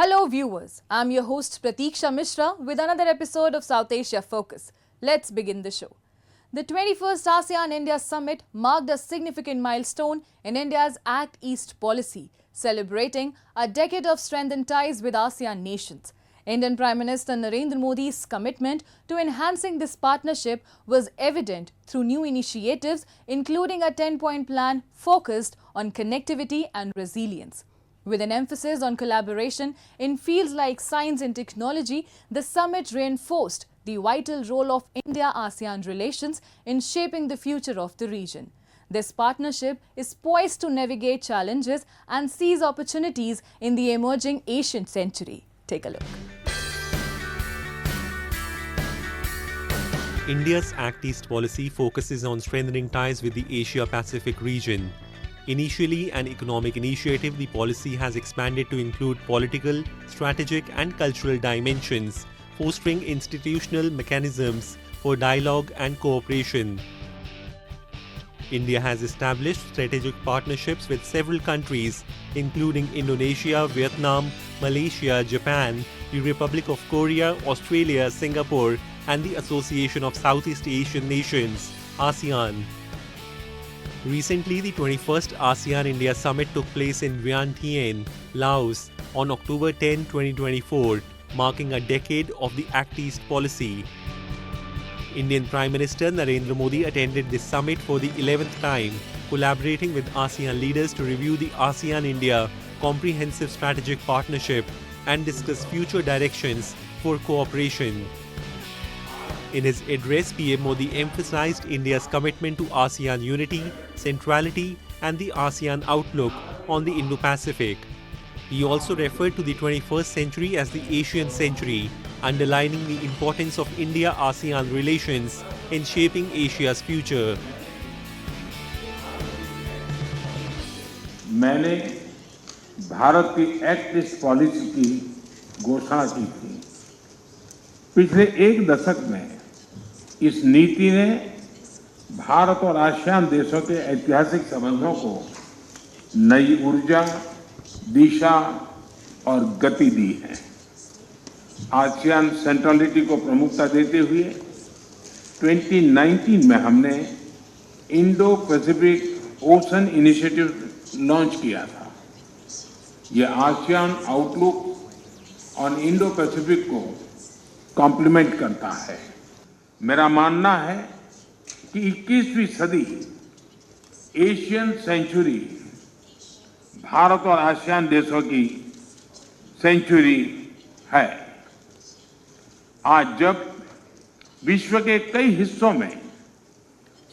Hello viewers, I'm your host Pratiksha Mishra with another episode of South Asia Focus. Let's begin the show. The 21st ASEAN-India Summit marked a significant milestone in India's Act East policy, celebrating a decade of strengthened ties with ASEAN nations. Indian Prime Minister Narendra Modi's commitment to enhancing this partnership was evident through new initiatives, including a 10-point plan focused on connectivity and resilience. With an emphasis on collaboration in fields like science and technology, the summit reinforced the vital role of India-ASEAN relations in shaping the future of the region. This partnership is poised to navigate challenges and seize opportunities in the emerging Asian century. Take a look. India's Act East policy focuses on strengthening ties with the Asia-Pacific region. Initially an economic initiative, the policy has expanded to include political, strategic and cultural dimensions, fostering institutional mechanisms for dialogue and cooperation. India has established strategic partnerships with several countries, including Indonesia, Vietnam, Malaysia, Japan, the Republic of Korea, Australia, Singapore, and the Association of Southeast Asian Nations, ASEAN. Recently, the 21st ASEAN-India Summit took place in Vientiane, Laos on October 10, 2024, marking a decade of the Act East policy. Indian Prime Minister Narendra Modi attended this summit for the 11th time, collaborating with ASEAN leaders to review the ASEAN-India Comprehensive Strategic Partnership and discuss future directions for cooperation. In his address, PM Modi emphasized India's commitment to ASEAN unity, centrality, and the ASEAN outlook on the Indo-Pacific. He also referred to the 21st century as the Asian century, underlining the importance of India-ASEAN relations in shaping Asia's future. मैंने भारत की act east policy की घोषणा की थी। पिछले एक दशक में इस नीति ने भारत और आसियान देशों के ऐतिहासिक संबंधों को नई ऊर्जा, दिशा और गति दी है। आसियान सेंट्रलिटी को प्रमुखता देते हुए 2019 में हमने Indo Pacific ocean initiative launch किया था। यह ASEAN outlook on Indo Pacific को कॉम्प्लीमेंट करता है। मेरा मानना है कि 21वीं सदी एशियन सेंचुरी भारत और आसियान देशों की सेंचुरी है। आज जब विश्व के कई हिस्सों में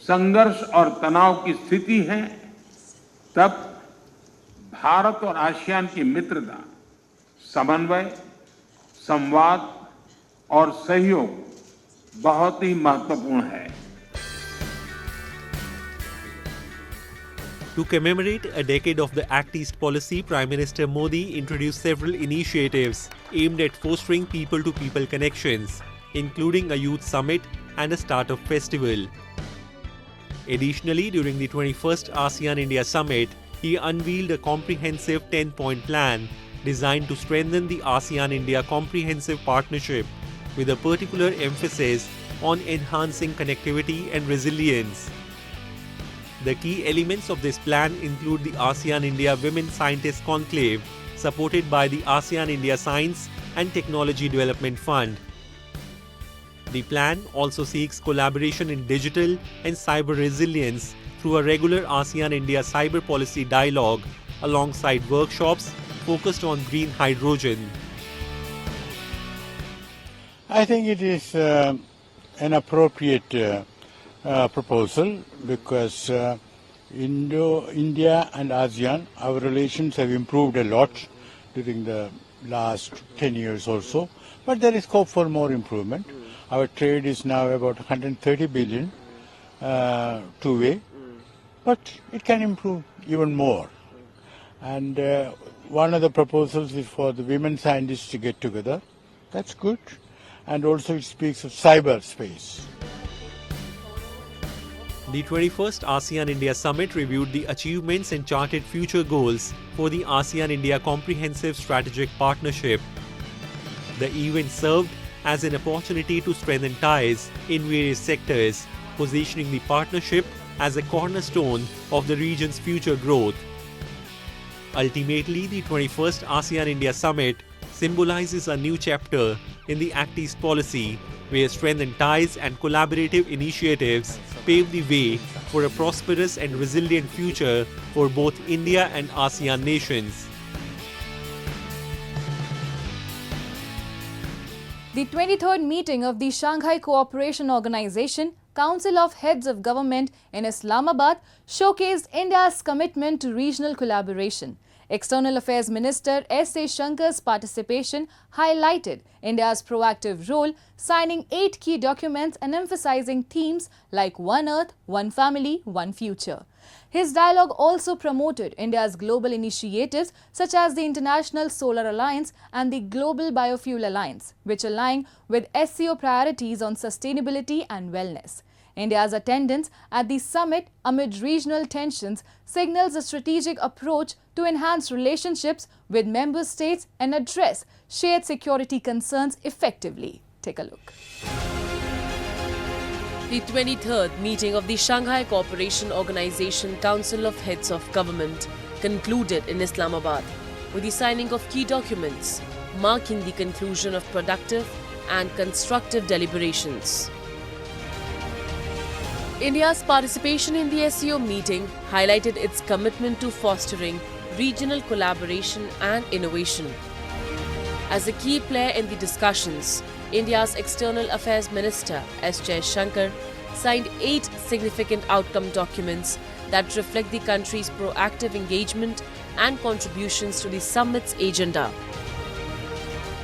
संघर्ष और तनाव की स्थिति है, तब भारत और आसियान की मित्रता, समन्वय, संवाद और सहयोग बहुत ही महत्वपूर्ण है। To commemorate a decade of the Act East policy, Prime Minister Modi introduced several initiatives aimed at fostering people-to-people connections, including a youth summit and a startup festival. Additionally, during the 21st ASEAN-India Summit, he unveiled a comprehensive 10-point plan designed to strengthen the ASEAN-India Comprehensive Partnership, with a particular emphasis on enhancing connectivity and resilience. The key elements of this plan include the ASEAN-India Women Scientist Conclave, supported by the ASEAN-India Science and Technology Development Fund. The plan also seeks collaboration in digital and cyber resilience through a regular ASEAN-India cyber policy dialogue, alongside workshops focused on green hydrogen. I think it is an appropriate proposal because India and ASEAN, our relations have improved a lot during the last 10 years or so, but there is scope for more improvement. Our trade is now about 130 billion two-way, but it can improve even more. And one of the proposals is for the women scientists to get together. That's good. And also it speaks of cyberspace. The 21st ASEAN-India Summit reviewed the achievements and charted future goals for the ASEAN-India Comprehensive Strategic Partnership. The event served as an opportunity to strengthen ties in various sectors, positioning the partnership as a cornerstone of the region's future growth. Ultimately, the 21st ASEAN-India Summit symbolizes a new chapter in the Act East policy, where strengthened ties and collaborative initiatives pave the way for a prosperous and resilient future for both India and ASEAN nations. The 23rd meeting of the Shanghai Cooperation Organization Council of Heads of Government in Islamabad showcased India's commitment to regional collaboration. External Affairs Minister S.A. Shankar's participation highlighted India's proactive role, signing 8 key documents and emphasizing themes like One Earth, One Family, One Future. His dialogue also promoted India's global initiatives such as the International Solar Alliance and the Global Biofuel Alliance, which align with SCO priorities on sustainability and wellness. India's attendance at the summit amid regional tensions signals a strategic approach to enhance relationships with member states and address shared security concerns effectively. Take a look. The 23rd meeting of the Shanghai Cooperation Organization Council of Heads of Government concluded in Islamabad with the signing of key documents, marking the conclusion of productive and constructive deliberations. India's participation in the SCO meeting highlighted its commitment to fostering regional collaboration and innovation. As a key player in the discussions, India's External Affairs Minister S. Shankar signed 8 significant outcome documents that reflect the country's proactive engagement and contributions to the summit's agenda.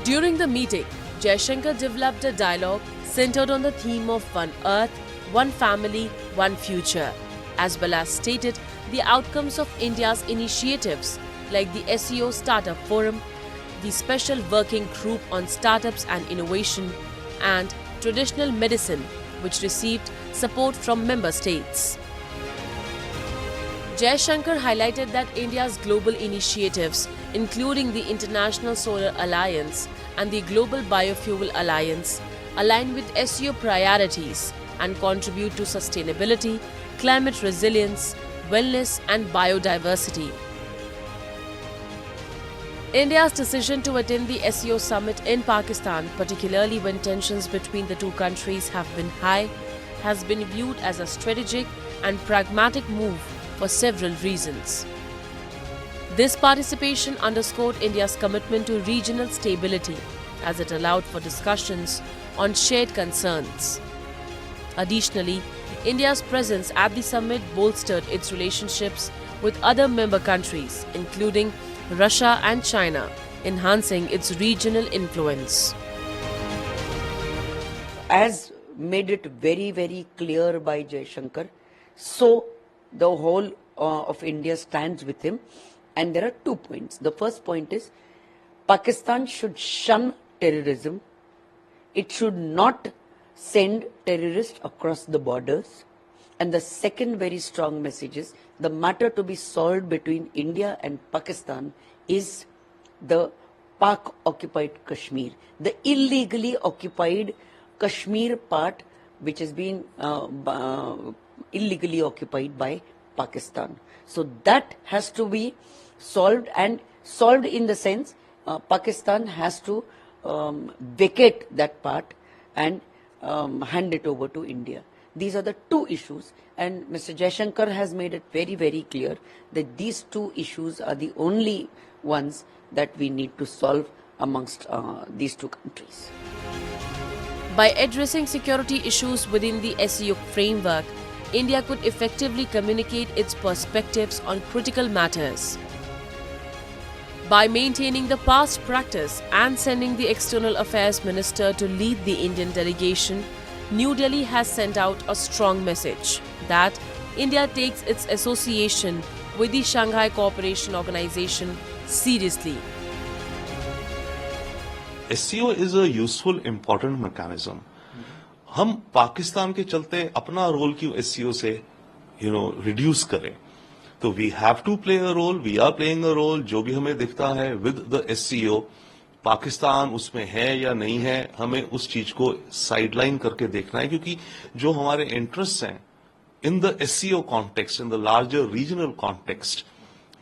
During the meeting, Jaishankar developed a dialogue centered on the theme of One Earth, One Family, One Future, as well as stated the outcomes of India's initiatives like the SCO Startup Forum, the Special Working Group on Startups and Innovation, and Traditional Medicine, which received support from member states. Jaishankar highlighted that India's global initiatives, including the International Solar Alliance and the Global Biofuel Alliance, align with SCO priorities and contribute to sustainability, climate resilience, wellness and biodiversity. India's decision to attend the SCO summit in Pakistan, particularly when tensions between the two countries have been high, has been viewed as a strategic and pragmatic move for several reasons. This participation underscored India's commitment to regional stability, as it allowed for discussions on shared concerns. Additionally, India's presence at the summit bolstered its relationships with other member countries, including Russia and China, enhancing its regional influence. As made it very, very clear by Jaishankar, so the whole of India stands with him. And there are 2 points. The first point is Pakistan should shun terrorism. It should not send terrorists across the borders. And the second very strong message is the matter to be solved between India and Pakistan is the Pak-occupied Kashmir, the illegally occupied Kashmir part which has been illegally occupied by Pakistan. So that has to be solved, and solved in the sense Pakistan has to vacate that part and hand it over to India. These are the 2 issues, and Mr. Jaishankar has made it very, very clear that these 2 issues are the only ones that we need to solve amongst these 2 countries. By addressing security issues within the SCO framework, India could effectively communicate its perspectives on critical matters. By maintaining the past practice and sending the External Affairs Minister to lead the Indian delegation, New Delhi has sent out a strong message that India takes its association with the Shanghai Cooperation Organization seriously. SCO is a useful, important mechanism. हम पाकिस्तान के चलते अपना role क्यों SCO से reduce करें. तो we have to play a role, we are playing a role. जो भी हमें दिखता है विद द SCO, पाकिस्तान उसमें है या नहीं है, हमें उस चीज को साइडलाइन करके देखना है, क्योंकि जो हमारे इंटरेस्ट हैं in the SCO context, in the larger regional context,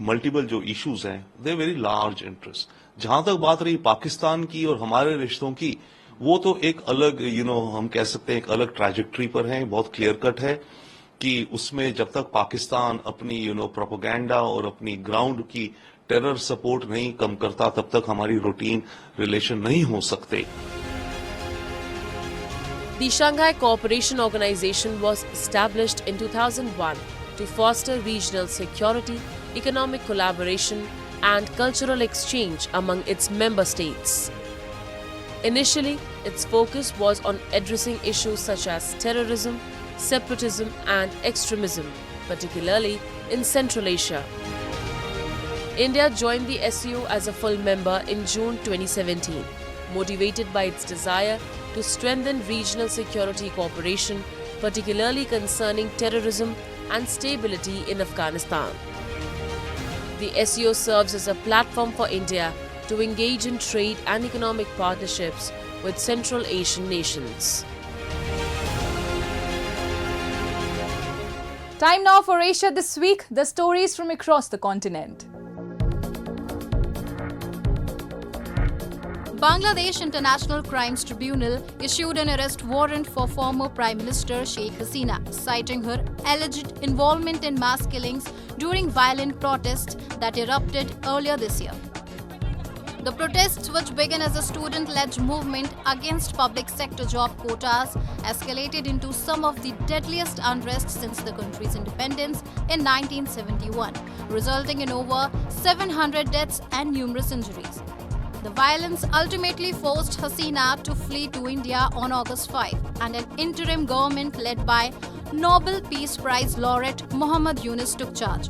multiple जो इश्यूज हैं, दे वेरी लार्ज इंटरेस्ट. जहां तक बात रही पाकिस्तान की और हमारे रिश्तों की, वो तो एक अलग हम कह सकते हैं एक अलग ट्रैजेक्टरी पर है. बहुत क्लियर कट है कि उसमें जब तक पाकिस्तान अपनी प्रोपेगेंडा और अपनी ग्राउंड की टेरर सपोर्ट नहीं कम करता, तब तक हमारी रूटीन रिलेशन नहीं हो सकते. The Shanghai Cooperation Organization was established in 2001 to foster regional security, economic collaboration, and cultural exchange among its member states. Initially, its focus was on addressing issues such as terrorism, separatism, and extremism, particularly in Central Asia. India joined the SCO as a full member in June 2017, motivated by its desire to strengthen regional security cooperation, particularly concerning terrorism and stability in Afghanistan. The SCO serves as a platform for India to engage in trade and economic partnerships with Central Asian nations. Time now for Asia This Week, the stories from across the continent. Bangladesh International Crimes Tribunal issued an arrest warrant for former Prime Minister Sheikh Hasina, citing her alleged involvement in mass killings during violent protests that erupted earlier this year. The protests, which began as a student-led movement against public sector job quotas, escalated into some of the deadliest unrest since the country's independence in 1971, resulting in over 700 deaths and numerous injuries. The violence ultimately forced Hasina to flee to India on August 5, and an interim government led by Nobel Peace Prize laureate Muhammad Yunus took charge.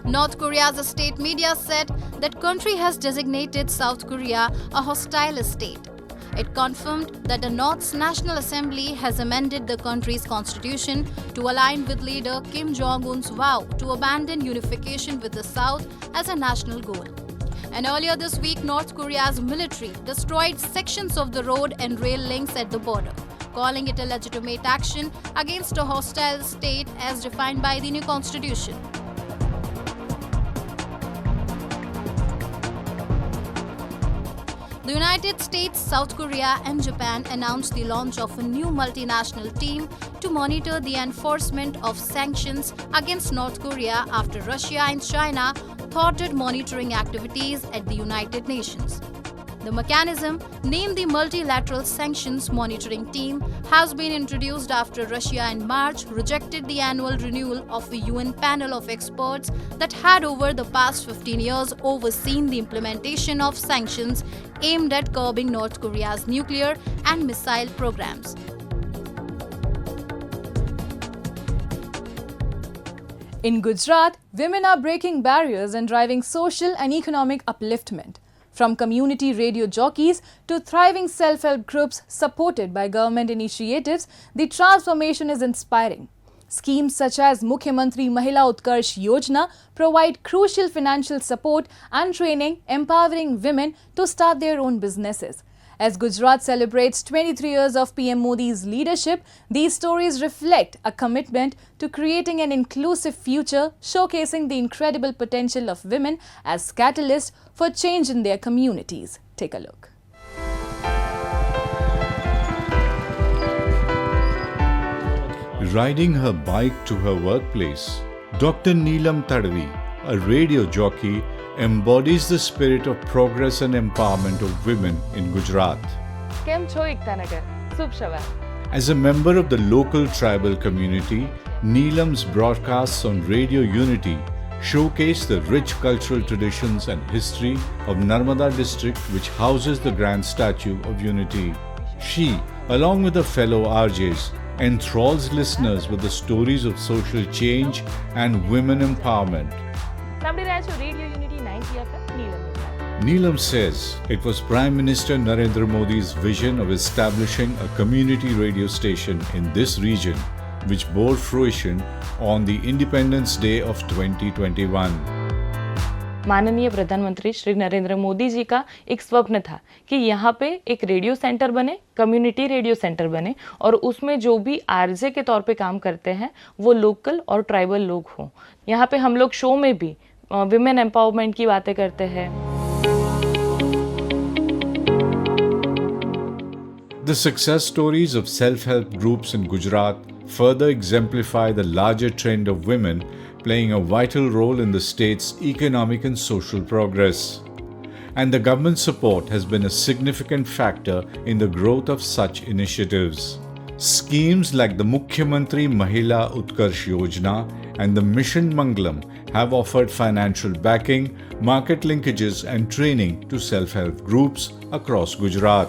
North Korea's state media said that country has designated South Korea a hostile state. It confirmed that the North's National Assembly has amended the country's constitution to align with leader Kim Jong-un's vow to abandon unification with the South as a national goal. And earlier this week, North Korea's military destroyed sections of the road and rail links at the border, calling it a legitimate action against a hostile state as defined by the new constitution. The United States, South Korea, and Japan announced the launch of a new multinational team to monitor the enforcement of sanctions against North Korea after Russia and China thwarted monitoring activities at the United Nations. The mechanism, named the Multilateral Sanctions Monitoring Team, has been introduced after Russia in March rejected the annual renewal of the UN panel of experts that had over the past 15 years overseen the implementation of sanctions aimed at curbing North Korea's nuclear and missile programs. In Gujarat, women are breaking barriers and driving social and economic upliftment. From community radio jockeys to thriving self-help groups supported by government initiatives, the transformation is inspiring. Schemes such as Mukhyamantri Mahila Utkarsh Yojana provide crucial financial support and training, empowering women to start their own businesses. As Gujarat celebrates 23 years of PM Modi's leadership, these stories reflect a commitment to creating an inclusive future, showcasing the incredible potential of women as catalysts for change in their communities. Take a look. Riding her bike to her workplace, Dr. Neelam Tadvi, a radio jockey, embodies the spirit of progress and empowerment of women in Gujarat. As a member of the local tribal community, Neelam's broadcasts on Radio Unity showcase the rich cultural traditions and history of Narmada district, which houses the grand statue of Unity. She, along with her fellow RJs, enthralls listeners with the stories of social change and women empowerment. Radio Unity 90 FM, Neelam. Neelam says it was Prime Minister Narendra Modi's vision of establishing a community radio station in this region which bore fruition on the Independence Day of 2021. माननीय प्रधानमंत्री श्री नरेंद्र मोदी जी का एक स्वप्न था कि यहाँ पे एक रेडियो सेंटर बने, कम्युनिटी रेडियो सेंटर बने और उसमें जो भी आरजे के तौर पे काम करते हैं वो लोकल और ट्राइबल लोग हों। यहाँ पे हम लोग शो में भी विमेन एम्पावरमेंट की बातें करते हैं। The success stories of self-help groups in Gujarat further exemplify the larger trend of women playing a vital role in the state's economic and social progress. And the government support has been a significant factor in the growth of such initiatives. Schemes like the Mukhyamantri Mahila Utkarsh Yojana and the Mission Mangalam have offered financial backing, market linkages and training to self-help groups across Gujarat.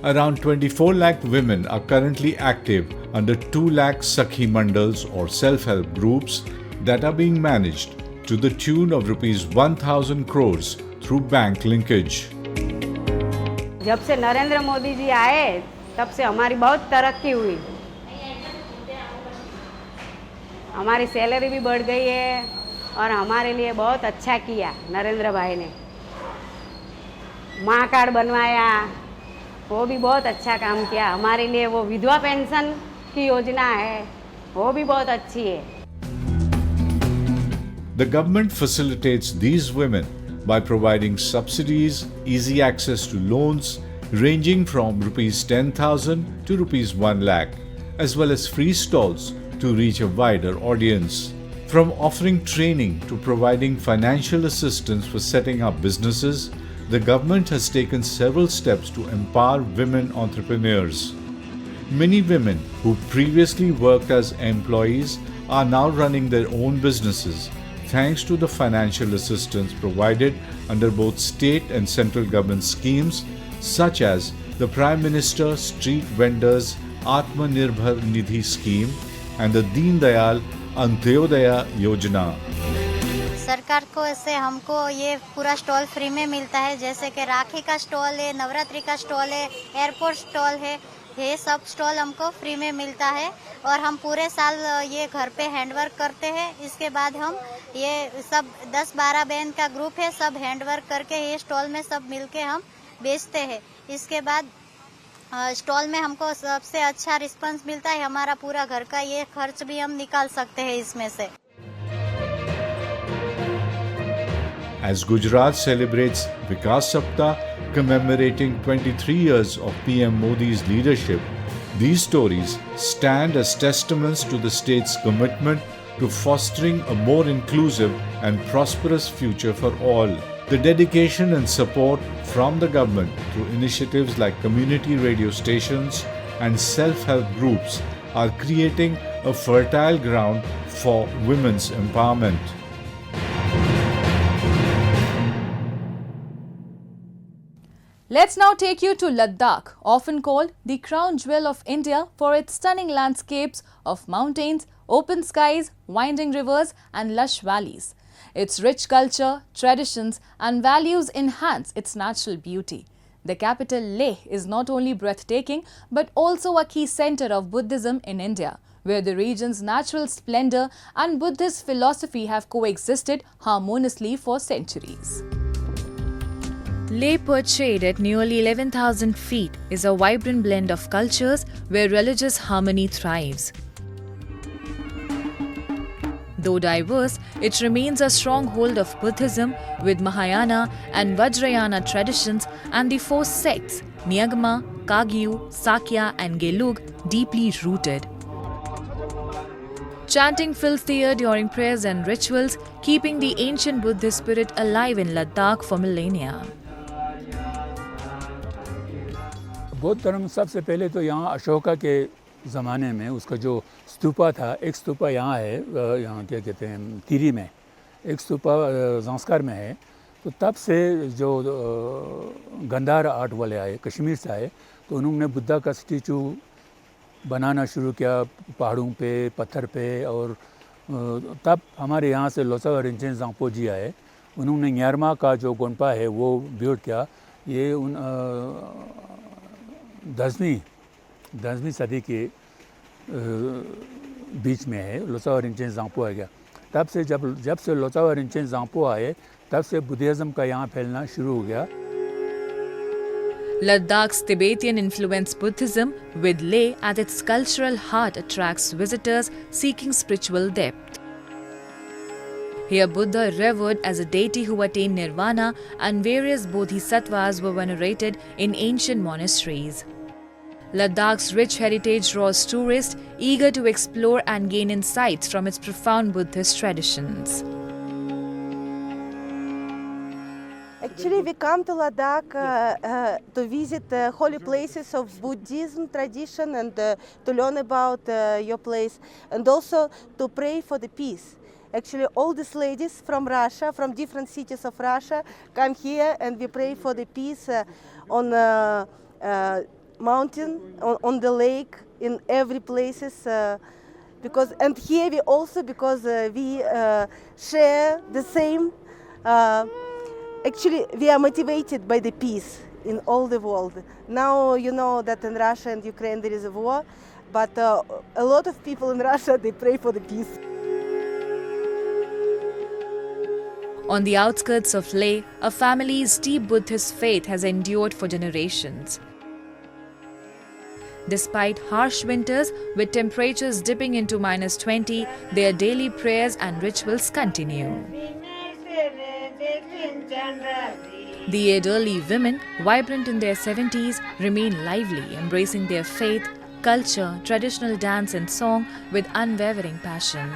Around 24 lakh women are currently active under 2 lakh Sakhi Mandals or self-help groups that are being managed to the tune of rupees 1,000 crores through bank linkage. जब से नरेंद्र मोदी जी आए तब से हमारी बहुत तरक्की हुई, हमारी सैलरी भी बढ़ गई है और हमारे लिए बहुत अच्छा किया नरेंद्र भाई ने। माँ कार्ड बनवाया, वो भी बहुत अच्छा काम किया हमारे लिए। वो विधवा पेंशन की योजना है, वो भी बहुत अच्छी है। The government facilitates these women by providing subsidies, easy access to loans ranging from rupees 10,000 to rupees 1 lakh, as well as free stalls to reach a wider audience. From offering training to providing financial assistance for setting up businesses, the government has taken several steps to empower women entrepreneurs. Many women who previously worked as employees are now running their own businesses thanks to the financial assistance provided under both state and central government schemes such as the Prime Minister Street Vendors Atmanirbhar Nidhi scheme and the Deen Dayal Antyodaya Yojana. सरकार को ऐसे हमको ये पूरा stall free में मिलता है, जैसे कि राखी का स्टॉल है, नवरात्रि का स्टॉल है, एयरपोर्ट स्टॉल है, ये सब स्टॉल हमको फ्री में मिलता है और हम पूरे साल ये घर पे हैंडवर्क करते हैं। इसके बाद हम ये सब 10-12 बहन का ग्रुप है, सब हैंडवर्क करके ये स्टॉल में सब मिलके हम बेचते हैं। इसके बाद स्टॉल में हमको सबसे अच्छा रिस्पांस मिलता है, हमारा पूरा घर का ये खर्च भी हम निकाल सकते हैं इसमें से। As Gujarat celebrates Vikas Saptah commemorating 23 years of PM Modi's leadership, these stories stand as testaments to the state's commitment to fostering a more inclusive and prosperous future for all. The dedication and support from the government through initiatives like community radio stations and self-help groups are creating a fertile ground for women's empowerment. Let's now take you to Ladakh, often called the crown jewel of India for its stunning landscapes of mountains, open skies, winding rivers and lush valleys. Its rich culture, traditions and values enhance its natural beauty. The capital Leh is not only breathtaking but also a key center of Buddhism in India, where the region's natural splendor and Buddhist philosophy have coexisted harmoniously for centuries. Leh, perched at nearly 11,000 feet, is a vibrant blend of cultures where religious harmony thrives. Though diverse, it remains a stronghold of Buddhism with Mahayana and Vajrayana traditions and the four sects Nyagma, Kagyu, Sakya and Gelug deeply rooted. Chanting fills the air during prayers and rituals, keeping the ancient Buddhist spirit alive in Ladakh for millennia. बौद्ध धर्म सबसे पहले तो यहाँ अशोका के ज़माने में उसका जो स्तूपा था, एक स्तूपा यहाँ है, यहाँ क्या कहते हैं तिरी में, एक स्तूपा ज़ांस्कार में है। तो तब से जो गंधार आर्ट वाले आए, कश्मीर से आए, तो उन्होंने बुद्धा का स्टैचू बनाना शुरू किया पहाड़ों पे, पत्थर पे। और तब हमारे यहाँ से लोसावा रिंचेन जांगपो जी आए, उन्होंने न्यारमा का जो गोंपा है वो बिल्ड किया। ये 10वीं सदी के बीच में है। लोत्सा और रिंचेन ज़ांगपो आ गया। तब से जब से लोत्सा और रिंचेन ज़ांगपो आए तब से बुद्धिज़्म का यहाँ फैलना शुरू हो गया। Ladakh's Tibetan-influenced Buddhism, with Leh at its cultural heart, attracts visitors seeking spiritual depth. Here Buddha revered as a deity who attained nirvana, and various bodhisattvas were venerated in ancient monasteries. Ladakh's rich heritage draws tourists eager to explore and gain insights from its profound Buddhist traditions. Actually, we come to Ladakh to visit holy places of Buddhism tradition and to learn about your place, and also to pray for the peace. Actually, all these ladies from Russia, from different cities of Russia, come here and we pray for the peace on mountain, on the lake, in every places. And here we also, because we share the same. Actually, we are motivated by the peace in all the world. Now you know that in Russia and Ukraine there is a war, but a lot of people in Russia, they pray for the peace. On the outskirts of Leh, a family's deep Buddhist faith has endured for generations. Despite harsh winters, with temperatures dipping into -20, their daily prayers and rituals continue. The elderly women, vibrant in their 70s, remain lively, embracing their faith, culture, traditional dance and song with unwavering passion.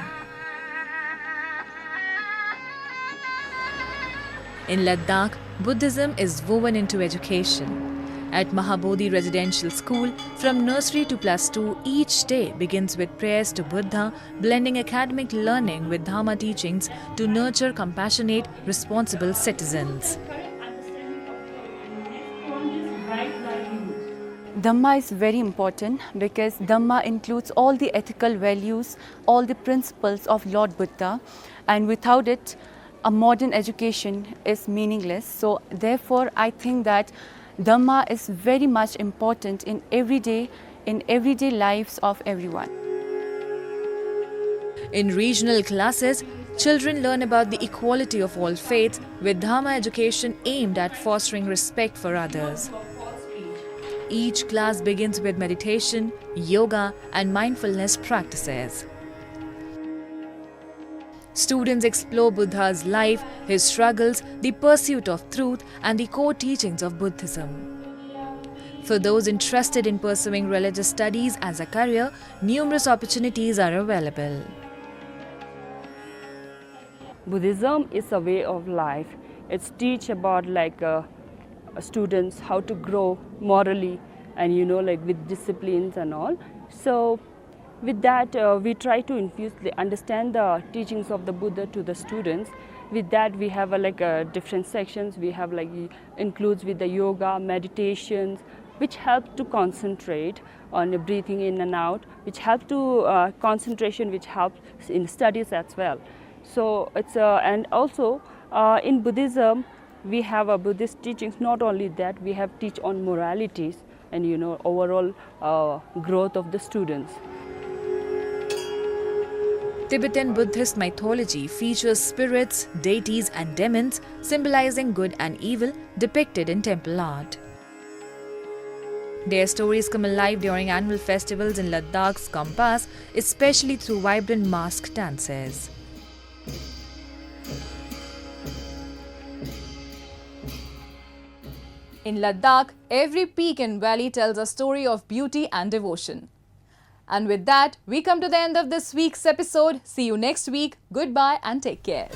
In Ladakh, Buddhism is woven into education. At Mahabodhi Residential School, from nursery to +2, each day begins with prayers to Buddha, blending academic learning with Dharma teachings to nurture compassionate, responsible citizens. Dhamma is very important because Dhamma includes all the ethical values, all the principles of Lord Buddha, and without it, a modern education is meaningless. So therefore, I think that Dhamma is very much important in everyday lives of everyone. In regional classes, children learn about the equality of all faiths, with Dharma education aimed at fostering respect for others. Each class begins with meditation, yoga, and mindfulness practices. Students explore Buddha's life, his struggles, the pursuit of truth, and the core teachings of Buddhism. For those interested in pursuing religious studies as a career, numerous opportunities are available. Buddhism is a way of life. It's teach about students how to grow morally and with disciplines and all. So with that, we try to understand the teachings of the Buddha to the students. With that, we have different sections. We have includes with the yoga, meditations, which help to concentrate on the breathing in and out, which help to concentration, which helps in studies as well. So it's and also in Buddhism, we have a Buddhist teachings. Not only that, we have teach on moralities and overall growth of the students. Tibetan Buddhist mythology features spirits, deities and demons symbolizing good and evil depicted in temple art. Their stories come alive during annual festivals in Ladakh's Kampas, especially through vibrant mask dances. In Ladakh, every peak and valley tells a story of beauty and devotion. And with that, we come to the end of this week's episode. See you next week. Goodbye and take care.